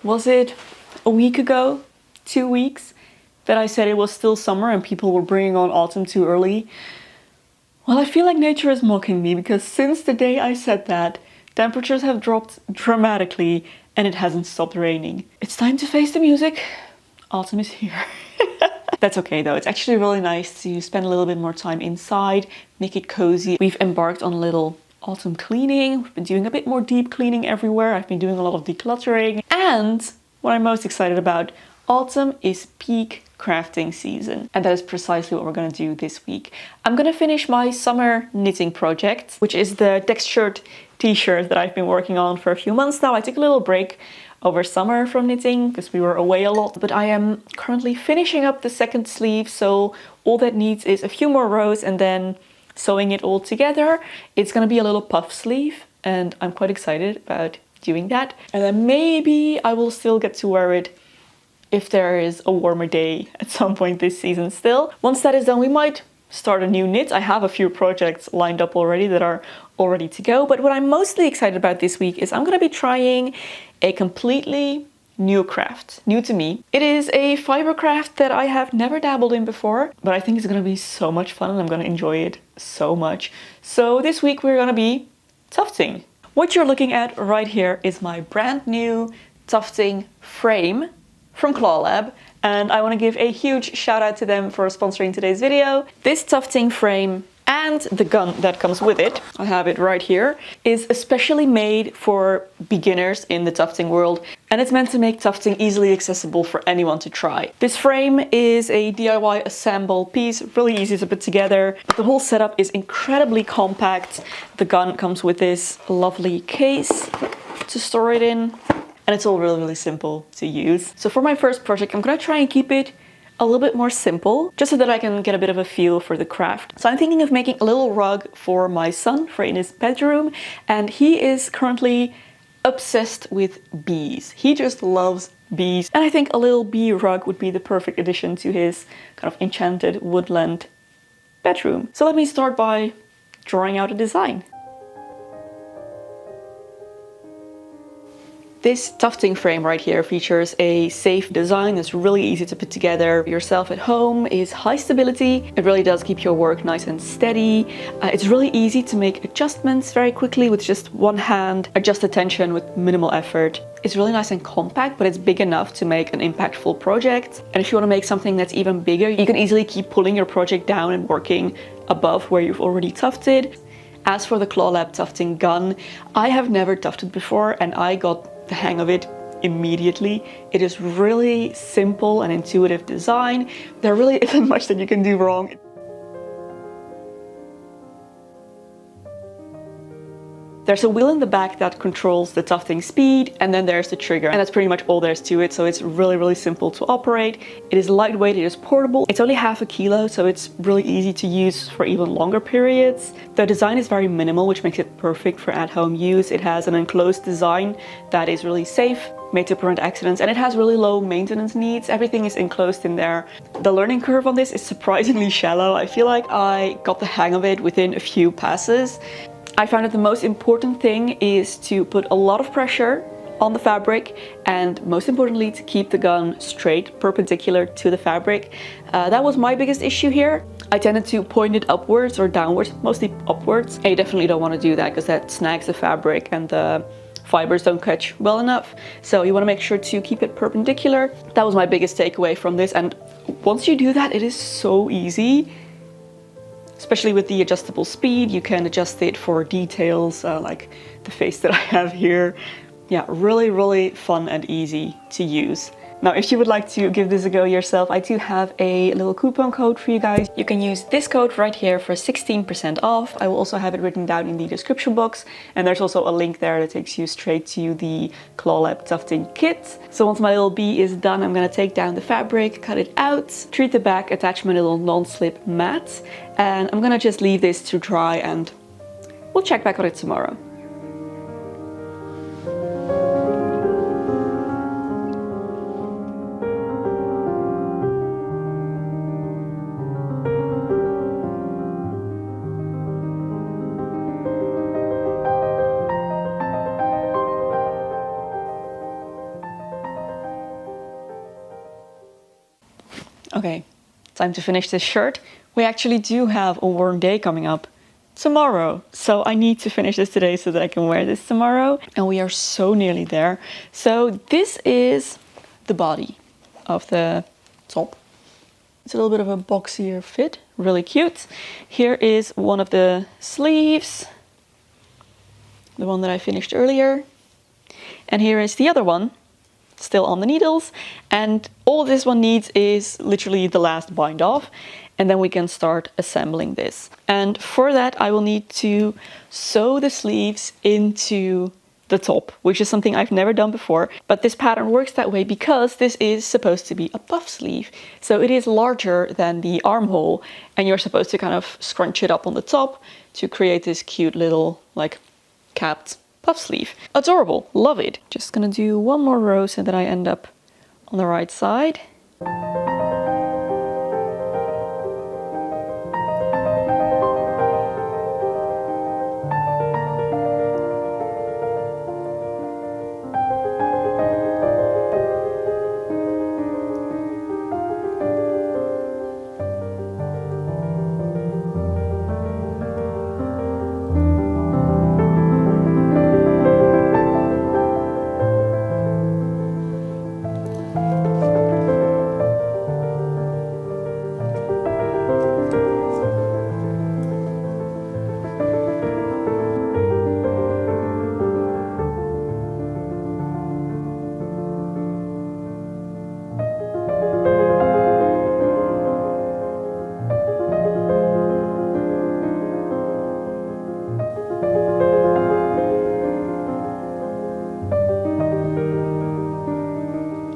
was it a week ago, 2 weeks, that I said it was still summer and people were bringing on autumn too early? Well, I feel like nature is mocking me, because since the day I said that, temperatures have dropped dramatically and it hasn't stopped raining. It's time to face the music. Autumn is here. That's okay though. It's actually really nice to spend a little bit more time inside, make it cozy. We've embarked on a little autumn cleaning. We've been doing a bit more deep cleaning everywhere. I've been doing a lot of decluttering. And what I'm most excited about, autumn is peak crafting season. And that is precisely what we're going to do this week. I'm going to finish my summer knitting project, which is the textured t-shirt that I've been working on for a few months now. I took a little break over summer from knitting because we were away a lot, but I am currently finishing up the second sleeve, so all that needs is a few more rows and then sewing it all together. It's going to be a little puff sleeve and I'm quite excited about doing that. And then maybe I will still get to wear it if there is a warmer day at some point this season still. Once that is done, we might start a new knit. I have a few projects lined up already that are all ready to go, but what I'm mostly excited about this week is I'm going to be trying a completely new craft, new to me. It is a fiber craft that I have never dabbled in before, but I think it's going to be so much fun and I'm going to enjoy it so much. So this week we're going to be tufting. What you're looking at right here is my brand new tufting frame from Claw Lab, and I want to give a huge shout out to them for sponsoring today's video. This tufting frame and the gun that comes with it, I have it right here, is especially made for beginners in the tufting world, and it's meant to make tufting easily accessible for anyone to try. This frame is a DIY assemble piece, really easy to put together. The whole setup is incredibly compact. The gun comes with this lovely case to store it in, and it's all really simple to use. So for my first project, I'm gonna try and keep it a little bit more simple, just so that I can get a bit of a feel for the craft. So I'm thinking of making a little rug for my son, for in his bedroom, and he is currently obsessed with bees. He just loves bees, and I think a little bee rug would be the perfect addition to his kind of enchanted woodland bedroom. So let me start by drawing out a design. This tufting frame right here features a safe design that's really easy to put together yourself at home, is high stability. It really does keep your work nice and steady. It's really easy to make adjustments very quickly with just one hand, adjust the tension with minimal effort. It's really nice and compact, but it's big enough to make an impactful project. And if you want to make something that's even bigger, you can easily keep pulling your project down and working above where you've already tufted. As for the Claw Lab tufting gun, I have never tufted before and I got the hang of it immediately. It is really simple and intuitive design. There really isn't much that you can do wrong. There's a wheel in the back that controls the tufting speed, and then there's the trigger, and that's pretty much all there's to it. So it's really simple to operate. It is lightweight, it is portable. It's only ½ a kilo, so it's really easy to use for even longer periods. The design is very minimal, which makes it perfect for at-home use. It has an enclosed design that is really safe, made to prevent accidents, and it has really low maintenance needs. Everything is enclosed in there. The learning curve on this is surprisingly shallow. I feel like I got the hang of it within a few passes. I found that the most important thing is to put a lot of pressure on the fabric, and most importantly to keep the gun straight, perpendicular to the fabric. That was my biggest issue here. I tended to point it upwards or downwards, mostly upwards. And you definitely don't want to do that because that snags the fabric and the fibers don't catch well enough. So you want to make sure to keep it perpendicular. That was my biggest takeaway from this, and once you do that, it is so easy. Especially with the adjustable speed, you can adjust it for details like the face that I have here. Yeah, really fun and easy to use. Now, if you would like to give this a go yourself, I do have a little coupon code for you guys. You can use this code right here for 16% off. I will also have it written down in the description box. And there's also a link there that takes you straight to the Claw Lab tufting kit. So once my little bee is done, I'm gonna take down the fabric, cut it out, treat the back, attach my little non-slip mat. And I'm gonna just leave this to dry and we'll check back on it tomorrow. Okay, time to finish this shirt. We actually do have a warm day coming up tomorrow. So I need to finish this today so that I can wear this tomorrow. And we are so nearly there. So this is the body of the top. It's a little bit of a boxier fit, really cute. Here is one of the sleeves, the one that I finished earlier. And here is the other one, still on the needles. And all this one needs is literally the last bind off. And then we can start assembling this. And for that, I will need to sew the sleeves into the top, which is something I've never done before. But this pattern works that way because this is supposed to be a puff sleeve. So it is larger than the armhole, and you're supposed to kind of scrunch it up on the top to create this cute little like capped puff sleeve. Adorable, love it. Just gonna do one more row so that I end up on the right side.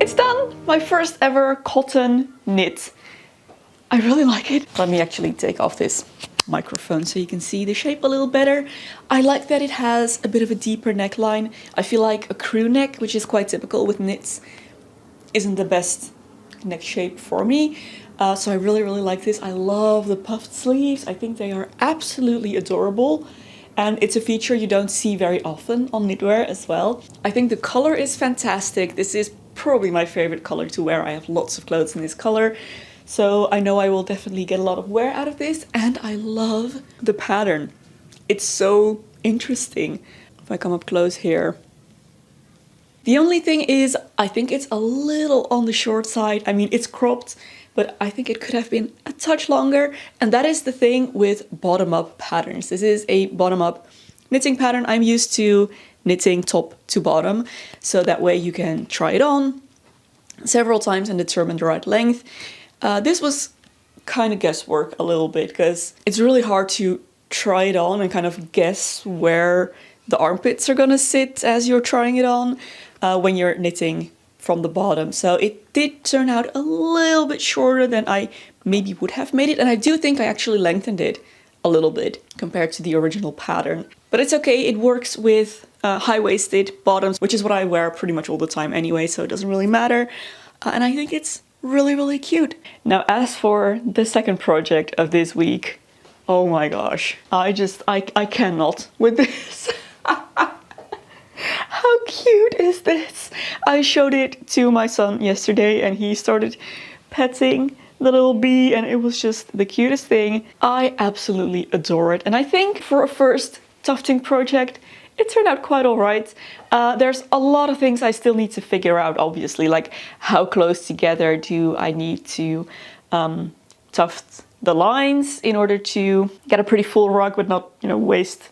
It's done! My first ever cotton knit. I really like it. Let me actually take off this microphone so you can see the shape a little better. I like that it has a bit of a deeper neckline. I feel like a crew neck, which is quite typical with knits, isn't the best neck shape for me. So I really like this. I love the puffed sleeves. I think they are absolutely adorable. And it's a feature you don't see very often on knitwear as well. I think the color is fantastic. This is probably my favorite color to wear. I have lots of clothes in this color. So I know I will definitely get a lot of wear out of this. And I love the pattern. It's so interesting. If I come up close here. The only thing is, I think it's a little on the short side. I mean, it's cropped, but I think it could have been a touch longer. And that is the thing with bottom-up patterns. This is a bottom-up knitting pattern. I'm used to knitting top to bottom, so that way you can try it on several times and determine the right length. This was kind of guesswork a little bit, because it's really hard to try it on and kind of guess where the armpits are gonna sit as you're trying it on when you're knitting from the bottom. So it did turn out a little bit shorter than I maybe would have made it, and I do think I actually lengthened it a little bit compared to the original pattern. But it's okay, it works with high-waisted bottoms, which is what I wear pretty much all the time anyway, so it doesn't really matter. And I think it's really cute. Now, as for the second project of this week, oh my gosh, I cannot with this. How cute is this? I showed it to my son yesterday and he started petting the little bee and it was just the cutest thing. I absolutely adore it. And I think for a first tufting project, it turned out quite all right. There's a lot of things I still need to figure out, obviously, like how close together do I need to tuft the lines in order to get a pretty full rug but not, waste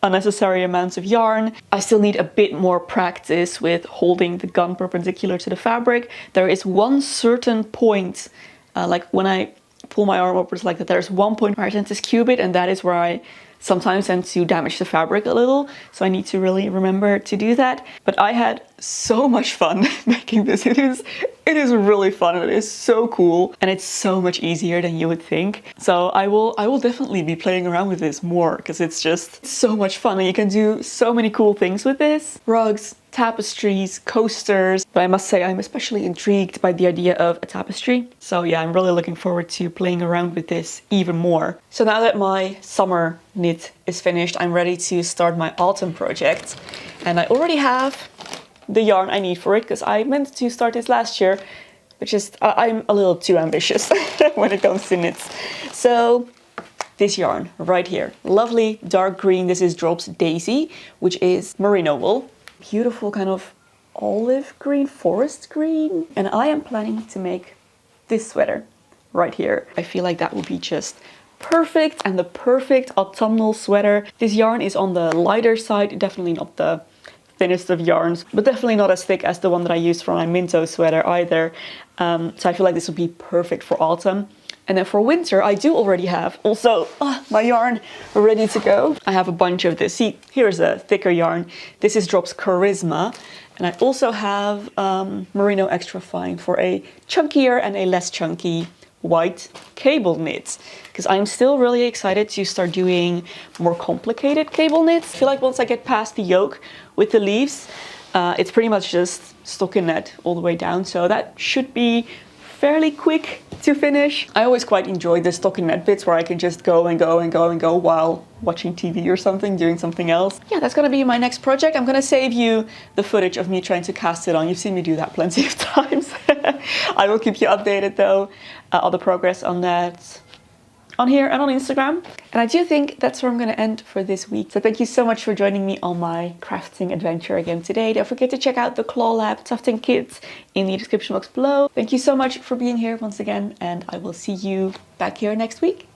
unnecessary amounts of yarn. I still need a bit more practice with holding the gun perpendicular to the fabric. There is one certain point, like when I pull my arm upwards like that, there's one point where I tend to cube it, and that is where I sometimes tend to damage the fabric a little. So I need to really remember to do that. But I had so much fun making this. It is really fun. It is so cool. And it's so much easier than you would think. So I will definitely be playing around with this more because it's just so much fun. And you can do so many cool things with this. Rugs, tapestries, coasters. But I must say I'm especially intrigued by the idea of a tapestry. So yeah, I'm really looking forward to playing around with this even more. So now that my summer knit is finished, I'm ready to start my autumn project. And I already have the yarn I need for it because I meant to start this last year, but just I'm a little too ambitious when it comes to knits. So this yarn right here, lovely dark green. This is Drops Daisy, which is merino wool. Beautiful kind of olive green, forest green. And I am planning to make this sweater right here. I feel like that would be just perfect, and the perfect autumnal sweater. This yarn is on the lighter side, definitely not the thinnest of yarns, but definitely not as thick as the one that I used for my Minto sweater either. So I feel like this would be perfect for autumn. And then for winter, I do already have also my yarn ready to go. I have a bunch of this. See, here's a thicker yarn. This is Drops Charisma. And I also have Merino Extra Fine for a chunkier and a less chunky white cable knit, because I'm still really excited to start doing more complicated cable knits. I feel like once I get past the yoke with the leaves, it's pretty much just stockinette all the way down, so that should be fairly quick to finish. I always quite enjoy the stockinette bits where I can just go and go and go and go while watching TV or something, doing something else. Yeah, that's gonna be my next project. I'm gonna save you the footage of me trying to cast it on. You've seen me do that plenty of times. I will keep you updated though, on the progress on that, on here and on Instagram. And I do think that's where I'm going to end for this week. So thank you so much for joining me on my crafting adventure again today. Don't forget to check out the Claw Lab Tufting kits in the description box below. Thank you so much for being here once again, and I will see you back here next week.